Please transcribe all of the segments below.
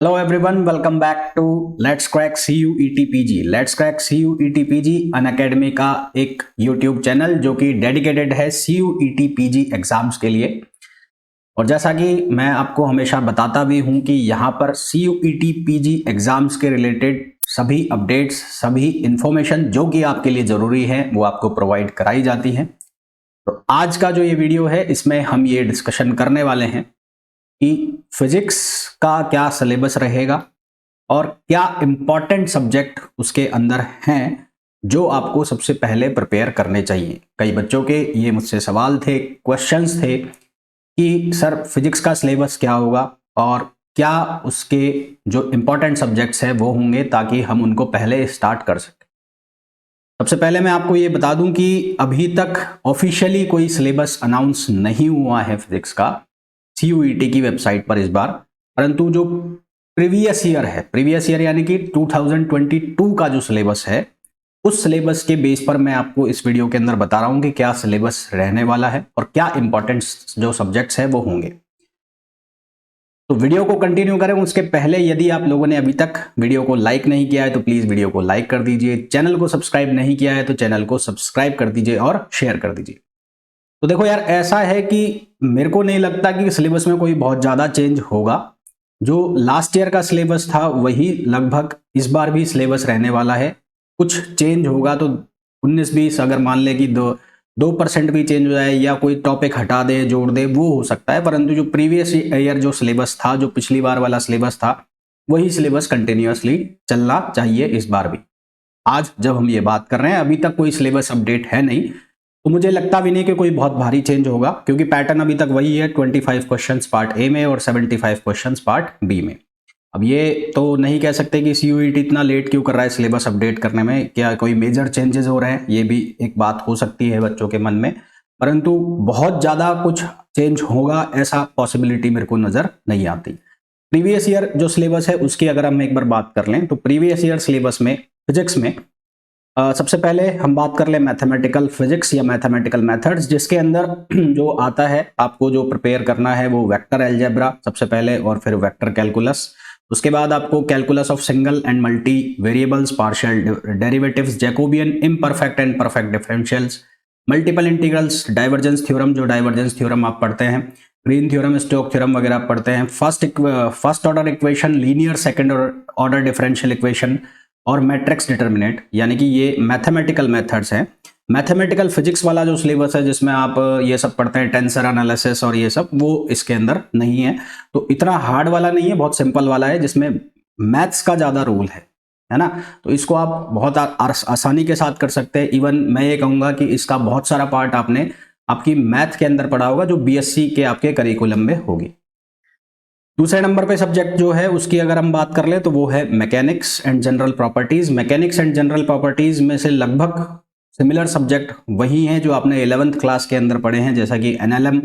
Hello everyone, welcome back to let's crack CUET PG। Let's crack CUET PG Unacademy का एक YouTube channel जो कि dedicated है CUET PG exams के लिए। और जैसा कि मैं आपको हमेशा बताता भी हूं कि यहाँ पर CUET PG एग्जाम्स के रिलेटेड सभी अपडेट्स, सभी इंफॉर्मेशन जो कि आपके लिए ज़रूरी है वो आपको प्रोवाइड कराई जाती है। तो आज का जो ये वीडियो है इसमें हम ये डिस्कशन करने वाले हैं कि फिजिक्स का क्या सिलेबस रहेगा और क्या इंपॉर्टेंट सब्जेक्ट उसके अंदर हैं जो आपको सबसे पहले प्रिपेयर करने चाहिए। कई बच्चों के ये मुझसे सवाल थे, क्वेश्चंस थे कि सर फिजिक्स का सिलेबस क्या होगा और क्या उसके जो इंपॉर्टेंट सब्जेक्ट्स हैं वो होंगे ताकि हम उनको पहले स्टार्ट कर सकें। सबसे पहले मैं आपको ये बता दूं कि अभी तक ऑफिशियली कोई सिलेबस अनाउंस नहीं हुआ है फिजिक्स का CUET की वेबसाइट पर इस बार, परंतु जो प्रीवियस ईयर है, प्रीवियस ईयर यानी कि 2022 का जो सिलेबस है उस सिलेबस के बेस पर मैं आपको इस वीडियो के अंदर बता रहा हूं कि क्या सिलेबस रहने वाला है और क्या इंपॉर्टेंट जो सब्जेक्ट्स है वो होंगे। तो वीडियो को कंटिन्यू करें उसके पहले यदि आप लोगों ने अभी तक वीडियो को लाइक नहीं किया है तो प्लीज वीडियो को लाइक कर दीजिए, चैनल को सब्सक्राइब नहीं किया है तो चैनल को सब्सक्राइब कर दीजिए और शेयर कर दीजिए। तो देखो यार, ऐसा है कि मेरे को नहीं लगता कि सिलेबस में कोई बहुत ज़्यादा चेंज होगा। जो लास्ट ईयर का सिलेबस था वही लगभग इस बार भी सिलेबस रहने वाला है। कुछ चेंज होगा तो 19-20 अगर मान ले कि 2% भी चेंज हो जाए या कोई टॉपिक हटा दे जोड़ दे वो हो सकता है, परंतु जो प्रीवियस ईयर जो सिलेबस था, जो पिछली बार वाला सिलेबस था, वही सिलेबस कंटिन्यूअसली चलना चाहिए इस बार भी। आज जब हम ये बात कर रहे हैं अभी तक कोई सिलेबस अपडेट है नहीं, तो मुझे लगता भी नहीं कि कोई बहुत भारी चेंज होगा क्योंकि पैटर्न अभी तक वही है, 25 क्वेश्चंस पार्ट ए में और 75 क्वेश्चंस पार्ट बी में। अब ये तो नहीं कह सकते कि CUET इतना लेट क्यों कर रहा है सिलेबस अपडेट करने में, क्या कोई मेजर चेंजेस हो रहे हैं, ये भी एक बात हो सकती है बच्चों के मन में, परंतु बहुत ज़्यादा कुछ चेंज होगा ऐसा पॉसिबिलिटी मेरे को नज़र नहीं आती। प्रीवियस ईयर जो सिलेबस है उसकी अगर हम एक बार बात कर लें तो प्रीवियस ईयर सिलेबस में फिजिक्स में सबसे पहले हम बात कर ले मैथमेटिकल फिजिक्स या मैथमेटिकल मेथड्स, जिसके अंदर जो आता है आपको जो प्रिपेयर करना है वो वेक्टर अलजेब्रा सबसे पहले और फिर वेक्टर कैलकुलस। उसके बाद आपको calculus of single and multi variables, partial derivatives, Jacobian, imperfect and perfect differentials, multiple integrals, divergence theorem, जो डाइवर्जेंस थ्योरम आप पढ़ते हैं, ग्रीन थ्योरम, स्टोक थ्योरम वगैरह आप पढ़ते हैं, first order equation, linear second order differential equation और matrix determinant, यानी कि ये मैथमेटिकल मेथड्स हैं। मैथमेटिकल फिजिक्स वाला जो सिलेबस है जिसमें आप ये सब पढ़ते हैं, टेंसर एनालिसिस और ये सब, वो इसके अंदर नहीं है। तो इतना हार्ड वाला नहीं है, बहुत सिंपल वाला है जिसमें मैथ्स का ज़्यादा रोल है ना। तो इसको आप बहुत आसानी के साथ कर सकते हैं। इवन मैं ये कहूँगा कि इसका बहुत सारा पार्ट आपने आपकी मैथ के अंदर पढ़ा होगा जो BSc के आपके करिकुलम में होगी। दूसरे नंबर पे सब्जेक्ट जो है उसकी अगर हम बात कर ले तो वो है mechanics and general properties. Mechanics and general properties में से लगभग सिमिलर सब्जेक्ट वही हैं जो आपने 11th क्लास के अंदर पढ़े हैं, जैसा कि NLM,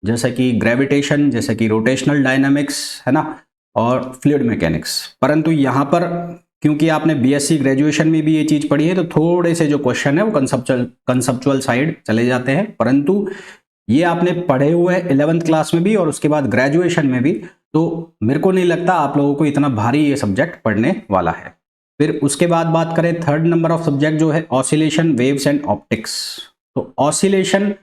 जैसा कि ग्रेविटेशन, जैसा कि रोटेशनल डायनामिक्स, है ना, और फ्लूइड मैकेनिक्स। परंतु यहाँ पर क्योंकि आपने BSc ग्रेजुएशन में भी ये चीज़ पढ़ी है तो थोड़े से जो क्वेश्चन है वो कंसेप्चुअल साइड चले जाते हैं, परंतु ये आपने पढ़े हुए हैं 11th क्लास में भी और उसके बाद ग्रेजुएशन में भी, तो मेरे को नहीं लगता आप लोगों को इतना भारी ये सब्जेक्ट पढ़ने वाला है। फिर उसके बाद बात करें थर्ड नंबर ऑफ सब्जेक्ट जो है ऑसिलेशन, वेव्स एंड ऑप्टिक्स। तो ऑसिलेशन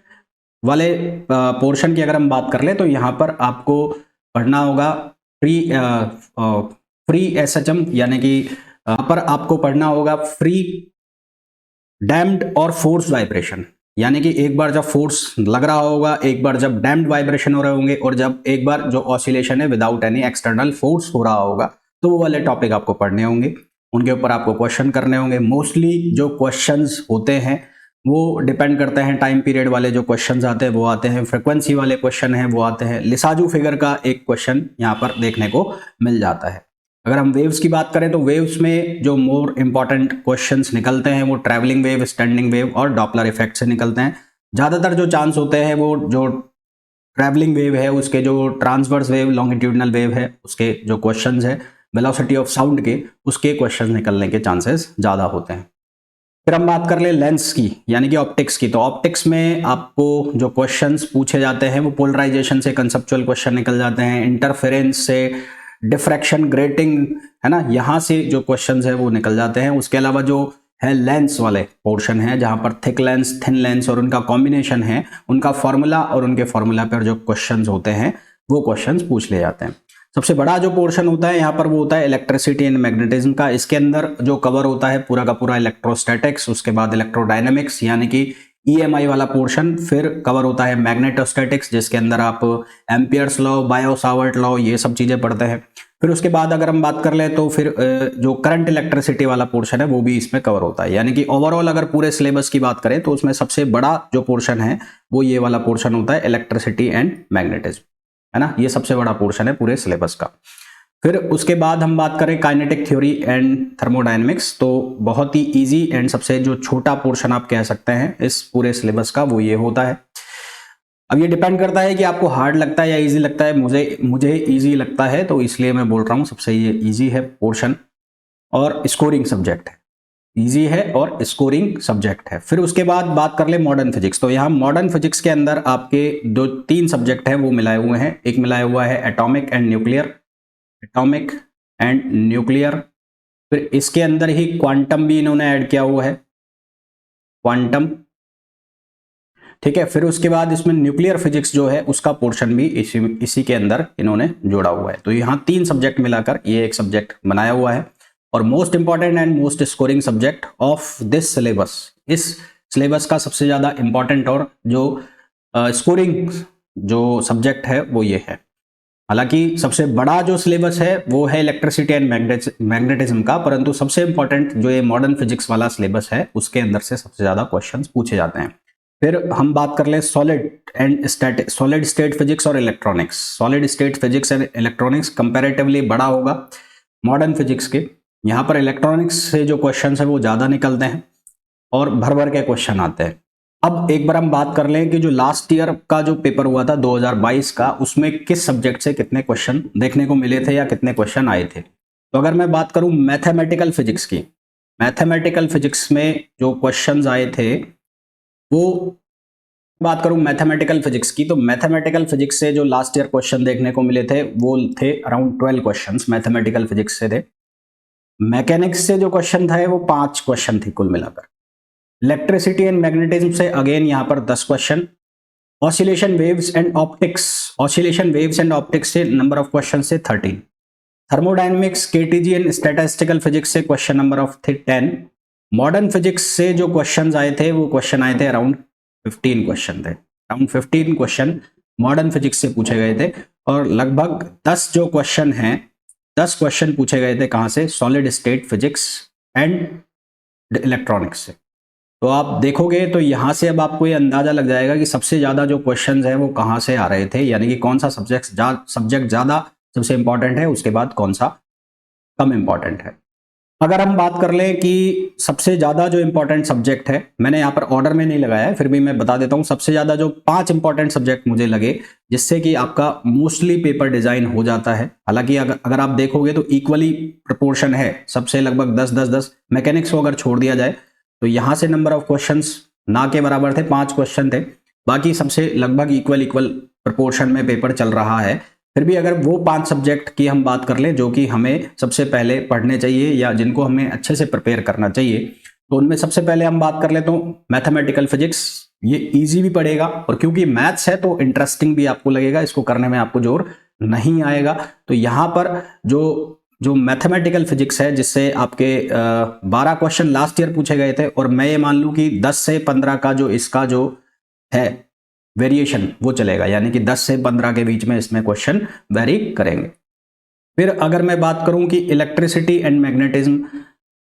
वाले पोर्शन की अगर हम बात कर ले तो यहाँ पर आपको पढ़ना होगा फ्री SHM, यानी कि पर आपको पढ़ना होगा फ्री डैम्ड और फोर्स वाइब्रेशन, यानी कि एक बार जब फोर्स लग रहा होगा, एक बार जब डैम्ड वाइब्रेशन हो रहे होंगे और जब एक बार जो ऑसिलेशन है विदाउट एनी एक्सटर्नल फोर्स हो रहा होगा, तो वो वाले टॉपिक आपको पढ़ने होंगे, उनके ऊपर आपको क्वेश्चन करने होंगे। मोस्टली जो क्वेश्चंस होते हैं वो डिपेंड करते हैं, टाइम पीरियड वाले जो क्वेश्चंस आते हैं वो आते हैं, फ्रिक्वेंसी वाले क्वेश्चन हैं वो आते हैं, लिसाजू फिगर का एक क्वेश्चन यहाँ पर देखने को मिल जाता है। अगर हम वेव्स की बात करें तो वेव्स में जो मोर इंपॉर्टेंट क्वेश्चंस निकलते हैं वो ट्रैवलिंग वेव, स्टैंडिंग वेव और डॉपलर इफेक्ट से निकलते हैं। ज़्यादातर जो चांस होते हैं वो जो ट्रैवलिंग वेव है उसके, जो ट्रांसवर्स वेव, लॉन्गिट्यूडनल वेव है उसके जो क्वेश्चंस है, वेलोसिटी ऑफ साउंड के, उसके क्वेश्चन निकलने के चांसेस ज़्यादा होते हैं। फिर हम बात कर ले लेंस की, यानी कि ऑप्टिक्स की। तो ऑप्टिक्स में आपको जो क्वेश्चंस पूछे जाते हैं वो पोलराइजेशन से कंसेप्चुअल क्वेश्चन निकल जाते हैं, इंटरफेरेंस से डिफ्रैक्शन, ग्रेटिंग, है ना, यहाँ से जो क्वेश्चंस है वो निकल जाते हैं। उसके अलावा जो है लेंस वाले पोर्शन है, जहां पर थिक लेंस, थिन लेंस और उनका कॉम्बिनेशन है, उनका फॉर्मूला और उनके फॉर्मूला पर जो क्वेश्चंस होते हैं वो क्वेश्चंस पूछ ले जाते हैं। सबसे बड़ा जो पोर्शन होता है यहाँ पर वो होता है इलेक्ट्रिसिटी एंड मैग्नेटिज्म का। इसके अंदर जो कवर होता है पूरा का पूरा इलेक्ट्रोस्टैटिक्स, उसके बाद इलेक्ट्रोडायनेमिक्स यानी कि EMI वाला पोर्शन, फिर कवर होता है मैग्नेटोस्टैटिक्स जिसके अंदर आप एम्पियर्स लॉ, बायो-सावर्ट लॉ, ये सब चीजें पढ़ते हैं। फिर उसके बाद अगर हम बात कर ले तो फिर जो करंट इलेक्ट्रिसिटी वाला पोर्शन है वो भी इसमें कवर होता है। यानी कि ओवरऑल अगर पूरे सिलेबस की बात करें तो उसमें सबसे बड़ा जो पोर्शन है वो ये वाला पोर्शन होता है इलेक्ट्रिसिटी एंड मैग्नेटिज्म, है ना, ये सबसे बड़ा पोर्शन है पूरे सिलेबस का। फिर उसके बाद हम बात करें काइनेटिक थ्योरी एंड थर्मोडायनेमिक्स, तो बहुत ही इजी एंड सबसे जो छोटा पोर्शन आप कह सकते हैं इस पूरे सिलेबस का वो ये होता है। अब ये डिपेंड करता है कि आपको हार्ड लगता है या इजी लगता है। मुझे इजी लगता है तो इसलिए मैं बोल रहा हूँ सबसे ये इजी है पोर्शन और स्कोरिंग सब्जेक्ट है, इजी है और स्कोरिंग सब्जेक्ट है। फिर उसके बाद बात कर ले मॉडर्न फिजिक्स, तो यहाँ मॉडर्न फिजिक्स के अंदर आपके 2-3 सब्जेक्ट हैं वो मिलाए हुए हैं। एक मिलाया हुआ है atomic and nuclear, atomic and nuclear. फिर इसके अंदर ही क्वांटम भी इन्होंने ऐड किया हुआ है, क्वांटम, ठीक है। फिर उसके बाद इसमें न्यूक्लियर फिजिक्स जो है उसका पोर्शन भी इसी के अंदर इन्होंने जोड़ा हुआ है। तो यहाँ 3 सब्जेक्ट मिलाकर ये एक सब्जेक्ट बनाया हुआ है। और most important and most scoring subject of this syllabus, इस सिलेबस का सबसे ज्यादा इंपॉर्टेंट और जो स्कोरिंग जो सब्जेक्ट है वो ये है। हालांकि सबसे बड़ा जो सिलेबस है वो है इलेक्ट्रिसिटी एंड मैग्नेटिज्म का, परंतु सबसे इंपॉर्टेंट जो ये मॉडर्न फिजिक्स वाला सिलेबस है उसके अंदर से सबसे ज्यादा क्वेश्चंस पूछे जाते हैं। फिर हम बात कर ले सॉलिड स्टेट फिजिक्स और electronics. Solid state physics and electronics comparatively बड़ा होगा मॉडर्न फिजिक्स के। यहाँ पर इलेक्ट्रॉनिक्स से जो क्वेश्चन है वो ज्यादा निकलते हैं और भर भर के क्वेश्चन आते हैं। अब एक बार हम बात कर लें कि जो लास्ट ईयर का जो पेपर हुआ था 2022 का, उसमें किस सब्जेक्ट से कितने क्वेश्चन देखने को मिले थे या कितने क्वेश्चन आए थे। तो अगर मैं बात करूं मैथमेटिकल फिजिक्स की, मैथमेटिकल फिजिक्स में जो क्वेश्चंस आए थे वो बात करूं मैथमेटिकल फिजिक्स की, तो मैथमेटिकल फिजिक्स से जो लास्ट ईयर क्वेश्चन देखने को मिले थे वो थे अराउंड 12 क्वेश्चंस मैथमेटिकल फिजिक्स से थे। मैकेनिक्स से जो क्वेश्चन था वो 5 क्वेश्चन थे कुल मिलाकर। इलेक्ट्रिसिटी एंड मैग्नेटिज्म से अगेन यहाँ पर 10 question. Oscillation waves and optics से नंबर ऑफ क्वेश्चन से 13। Thermodynamics, KTG and statistical physics से क्वेश्चन नंबर ऑफ थे 10। मॉडर्न फिजिक्स से जो क्वेश्चन आए थे वो क्वेश्चन आए थे अराउंड 15 क्वेश्चन थे। अराउंड 15 क्वेश्चन मॉडर्न फिजिक्स से पूछे गए थे और लगभग 10 जो क्वेश्चन हैं 10 क्वेश्चन पूछे गए थे कहां से, solid state physics and electronics से। तो आप देखोगे तो यहां से अब आपको ये अंदाजा लग जाएगा कि सबसे ज्यादा जो क्वेश्चंस हैं वो कहां से आ रहे थे, यानी कि कौन सा सब्जेक्ट ज्यादा सबसे इंपॉर्टेंट है, उसके बाद कौन सा कम इंपॉर्टेंट है। अगर हम बात कर लें कि सबसे ज्यादा जो इंपॉर्टेंट सब्जेक्ट है, मैंने यहाँ पर ऑर्डर में नहीं लगाया है फिर भी मैं बता देता हूँ, सबसे ज्यादा जो 5 इंपॉर्टेंट सब्जेक्ट मुझे लगे जिससे कि आपका मोस्टली पेपर डिजाइन हो जाता है। हालांकि अगर आप देखोगे तो इक्वली प्रपोर्शन है सबसे, लगभग 10-10-10। मैकेनिक्स को अगर छोड़ दिया जाए तो यहां से नंबर ऑफ क्वेश्चंस ना के बराबर थे, 5 क्वेश्चन थे, बाकी सबसे लगभग इक्वल प्रपोर्शन में पेपर चल रहा है। फिर भी अगर वो 5 सब्जेक्ट की हम बात कर लें जो कि हमें सबसे पहले पढ़ने चाहिए या जिनको हमें अच्छे से प्रिपेयर करना चाहिए, तो उनमें सबसे पहले हम बात कर ले तो मैथमेटिकल फिजिक्स, ये इजी भी पड़ेगा और क्योंकि मैथ्स है तो इंटरेस्टिंग भी आपको लगेगा, इसको करने में आपको जोर नहीं आएगा। तो यहाँ पर जो मैथमेटिकल फिजिक्स है जिससे आपके 12 क्वेश्चन लास्ट ईयर पूछे गए थे और मैं ये मान लूं कि 10 से 15 का जो इसका जो है वेरिएशन वो चलेगा, यानी कि 10 से 15 के बीच में इसमें क्वेश्चन वेरी करेंगे। फिर अगर मैं बात करूं कि इलेक्ट्रिसिटी एंड मैग्नेटिज्म,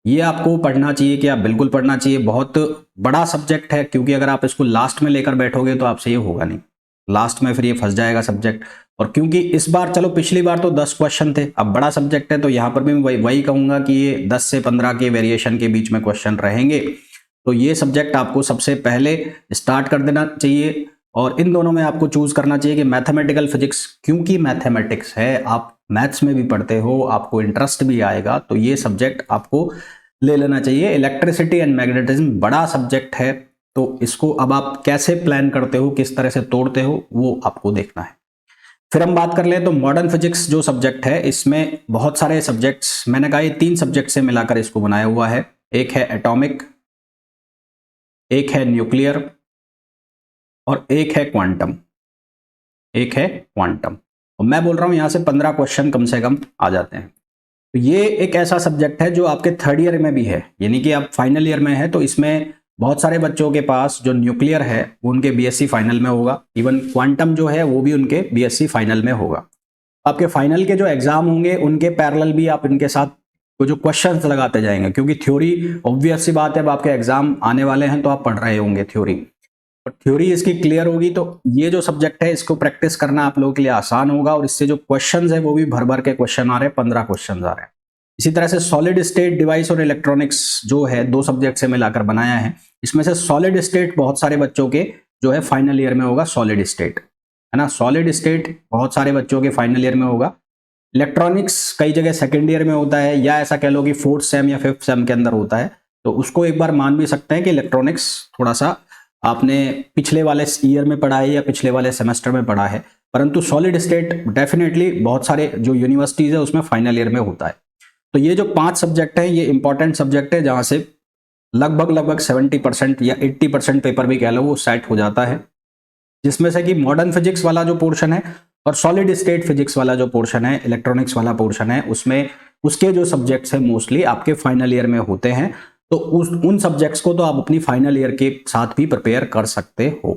ये आपको पढ़ना चाहिए कि आप बिल्कुल पढ़ना चाहिए, बहुत बड़ा सब्जेक्ट है, क्योंकि अगर आप इसको लास्ट में लेकर बैठोगे तो आपसे ये होगा नहीं, लास्ट में फिर ये फंस जाएगा सब्जेक्ट। और क्योंकि इस बार, चलो पिछली बार तो 10 क्वेश्चन थे, अब बड़ा सब्जेक्ट है तो यहाँ पर भी मैं वही कहूंगा कि ये 10 से 15 के वेरिएशन के बीच में क्वेश्चन रहेंगे। तो ये सब्जेक्ट आपको सबसे पहले स्टार्ट कर देना चाहिए और इन दोनों में आपको चूज करना चाहिए कि मैथमेटिकल फिजिक्स, क्योंकि मैथमेटिक्स है, आप मैथ्स में भी पढ़ते हो, आपको इंटरेस्ट भी आएगा, तो ये सब्जेक्ट आपको ले लेना चाहिए। इलेक्ट्रिसिटी एंड मैग्नेटिज्म बड़ा सब्जेक्ट है, तो इसको अब आप कैसे प्लान करते हो, किस तरह से तोड़ते हो, वो आपको देखना है। फिर हम बात कर लें तो मॉडर्न फिजिक्स जो सब्जेक्ट है, इसमें बहुत सारे सब्जेक्ट्स, मैंने कहा ये 3 सब्जेक्ट से मिलाकर इसको बनाया हुआ है। एक है एटॉमिक, एक है न्यूक्लियर और एक है क्वांटम। और मैं बोल रहा हूं यहां से 15 क्वेश्चन कम से कम आ जाते हैं। तो ये एक ऐसा सब्जेक्ट है जो आपके थर्ड ईयर में भी है, यानी कि आप फाइनल ईयर में है, तो इसमें बहुत सारे बच्चों के पास जो न्यूक्लियर है वो उनके बीएससी फाइनल में होगा, इवन क्वांटम जो है वो भी उनके बीएससी फाइनल में होगा। आपके फाइनल के जो एग्जाम होंगे उनके पैरेलल भी आप इनके साथ वो जो क्वेश्चंस लगाते जाएंगे, क्योंकि थ्योरी ऑब्वियस सी बात है, अब आपके एग्जाम आने वाले हैं तो आप पढ़ रहे होंगे थ्योरी, और थ्योरी इसकी क्लियर होगी तो ये जो सब्जेक्ट है इसको प्रैक्टिस करना आप लोगों के लिए आसान होगा, और इससे जो क्वेश्चंस है वो भी भर भर के क्वेश्चन आ रहे हैं, 15 क्वेश्चन आ रहे हैं। इसी तरह से सॉलिड स्टेट डिवाइस और इलेक्ट्रॉनिक्स जो है 2 सब्जेक्ट से मिलाकर बनाया है। इसमें से सॉलिड स्टेट बहुत सारे बच्चों के जो है फाइनल ईयर में होगा, सॉलिड स्टेट है ना, सॉलिड स्टेट बहुत सारे बच्चों के फाइनल ईयर में होगा। इलेक्ट्रॉनिक्स कई जगह सेकेंड ईयर में होता है, या ऐसा कह लो कि 4th सेम या 5th सेम के अंदर होता है, तो उसको एक बार मान भी सकते हैं कि इलेक्ट्रॉनिक्स थोड़ा सा आपने पिछले वाले ईयर में पढ़ा है या पिछले वाले सेमेस्टर में पढ़ा है, परंतु सॉलिड स्टेट डेफिनेटली बहुत सारे जो यूनिवर्सिटीज है उसमें फाइनल ईयर में होता है। तो ये जो 5 सब्जेक्ट है ये इंपॉर्टेंट सब्जेक्ट है, जहां से लगभग 70% या 80% पेपर भी कह लो वो सेट हो जाता है, जिसमें से कि मॉडर्न फिजिक्स वाला जो पोर्शन है और सॉलिड स्टेट फिजिक्स वाला जो पोर्शन है, इलेक्ट्रॉनिक्स वाला पोर्शन है, उसमें उसके जो सब्जेक्ट्स हैं मोस्टली आपके फाइनल ईयर में होते हैं। तो उन सब्जेक्ट्स को तो आप अपनी फाइनल ईयर के साथ भी प्रिपेयर कर सकते हो।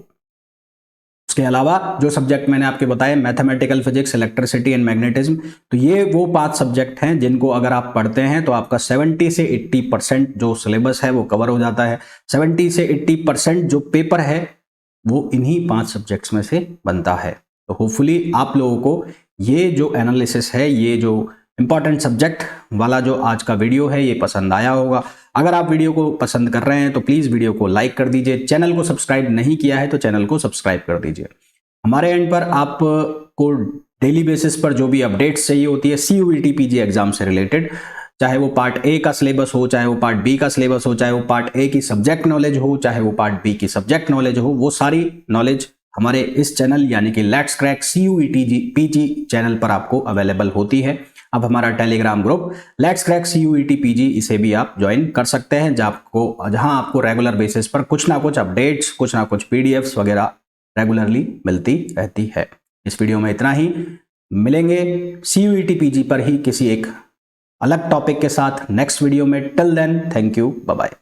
उसके अलावा जो सब्जेक्ट मैंने आपके बताए, mathematical physics, electricity and magnetism, तो ये वो 5 सब्जेक्ट हैं जिनको अगर आप पढ़ते हैं तो आपका 70 से 80% जो सिलेबस है वो कवर हो जाता है। 70 से 80% जो पेपर है वो इन्हीं 5 सब्जेक्ट्स में से बनता है। तो होपफुली आप लोगों को ये जो एनालिसिस है, ये जो इंपॉर्टेंट सब्जेक्ट वाला जो आज का वीडियो है ये पसंद आया होगा। अगर आप वीडियो को पसंद कर रहे हैं तो प्लीज़ वीडियो को लाइक कर दीजिए, चैनल को सब्सक्राइब नहीं किया है तो चैनल को सब्सक्राइब कर दीजिए। हमारे एंड पर आपको डेली बेसिस पर जो भी अपडेट्स चाहिए होती है CUET PG एग्जाम से रिलेटेड, चाहे वो पार्ट ए का सिलेबस हो, चाहे वो पार्ट बी का सिलेबस हो, चाहे वो पार्ट ए की सब्जेक्ट नॉलेज हो, चाहे वो पार्ट बी की सब्जेक्ट नॉलेज हो, वो सारी नॉलेज हमारे इस चैनल यानी कि let's crack CUET PG channel पर आपको अवेलेबल होती है। अब हमारा Telegram group let's crack CUET PG, इसे भी आप ज्वाइन कर सकते हैं, जहां आपको रेगुलर बेसिस पर कुछ ना कुछ अपडेट्स, कुछ ना कुछ PDFs वगैरह रेगुलरली मिलती रहती है। इस वीडियो में इतना ही, मिलेंगे CUET PG पर ही किसी एक अलग टॉपिक के साथ नेक्स्ट वीडियो में। Till then, thank you, bye bye.